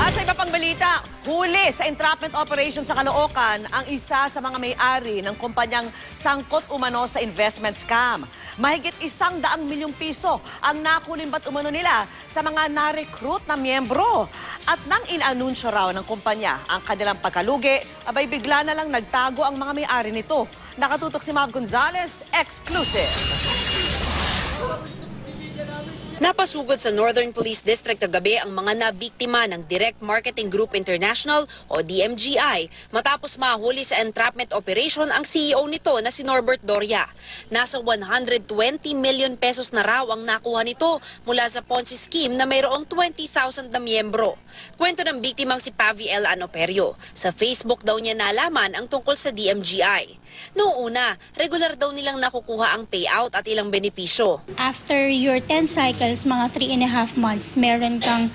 At sa iba pang balita, huli sa entrapment operation sa Caloocan ang isa sa mga may-ari ng kumpanyang sangkot umano sa investment scam. Mahigit 100 milyong piso ang nakulimbat umano nila sa mga na-recruit na miyembro. At nang inanunsyo raw ng kumpanya ang kanilang pagkalugi, abay bigla na lang nagtago ang mga may-ari nito. Nakatutok si Mav Gonzalez, exclusive. Napasugod sa Northern Police District kagabi ang mga nabiktima ng Direct Marketing Group International o DMGI matapos mahuli sa entrapment operation ang CEO nito na si Norbert Doria. Nasa 120 million pesos na raw ang nakuha nito mula sa Ponzi scheme na mayroong 20,000 na miyembro. Kwento ng biktimang si Pavi L. Anoperio. Sa Facebook daw niya nalaman ang tungkol sa DMGI. Noong una, regular daw nilang nakukuha ang payout at ilang benepisyo. After your 10 cycles, mga 3.5 months, meron kang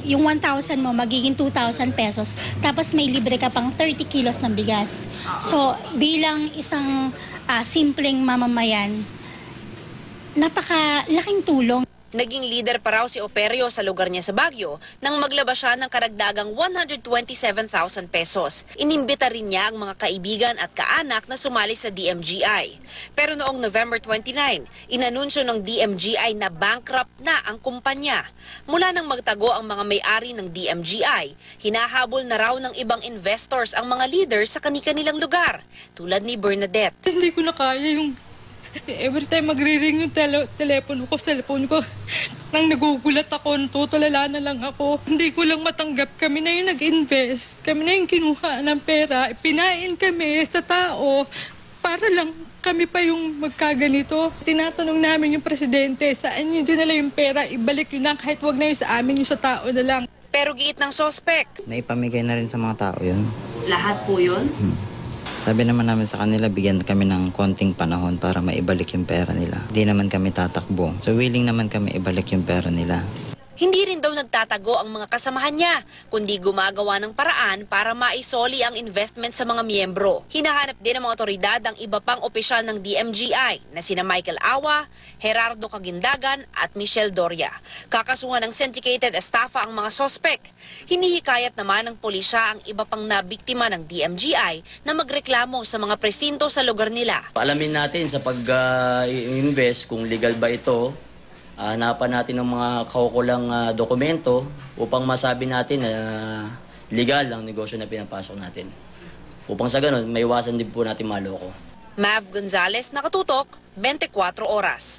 yung 1,000 mo magiging 2,000 pesos. Tapos may libre ka pang 30 kilos ng bigas. So bilang isang simpleng mamamayan, napakalaking tulong. Naging leader pa raw si Operio sa lugar niya sa Baguio nang maglabas siya ng karagdagang 127,000 pesos. Inimbita rin niya ang mga kaibigan at kaanak na sumali sa DMGI. Pero noong November 29, inanunsyo ng DMGI na bankrupt na ang kumpanya. Mula nang magtago ang mga may-ari ng DMGI, hinahabol na raw ng ibang investors ang mga leaders sa kani-kanilang lugar, tulad ni Bernadette. Hindi ko na kaya yung every time magre-ring yung telepono ko, cellphone ko, nang nagugulat ako, tutulala na lang ako. Hindi ko lang matanggap. Kami na yung nag-invest. Kami na yung kinuha ng pera. Pinain kami sa tao para lang kami pa yung magkaganito. Tinatanong namin yung presidente, saan yung dinala yung pera, ibalik yun lang kahit wag na yun sa amin, yung sa tao na lang. Pero giit ng sospek. Naipamigay na rin sa mga tao yun. Lahat po yun? Sabi naman namin sa kanila, bigyan kami ng konting panahon para maibalik yung pera nila. Hindi naman kami tatakbo. So willing naman kami ibalik yung pera nila. Hindi rin daw nagtatago ang mga kasamahan niya, kundi gumagawa ng paraan para maisoli ang investment sa mga miyembro. Hinahanap din ng mga otoridad ang iba pang opisyal ng DMGI na sina Michael Awa, Gerardo Caguindagan at Michelle Doria. Kakasuhan ng syndicated estafa ang mga sospek. Hinihikayat naman ng pulisya ang iba pang nabiktima ng DMGI na magreklamo sa mga presinto sa lugar nila. Alamin natin sa pag-invest kung legal ba ito. Hanapan natin ng mga kaukulang dokumento upang masabi natin na legal ang negosyo na pinapasok natin. Upang sa ganun, maiwasan din po natin maloko. Mav Gonzalez, nakatutok, 24 oras.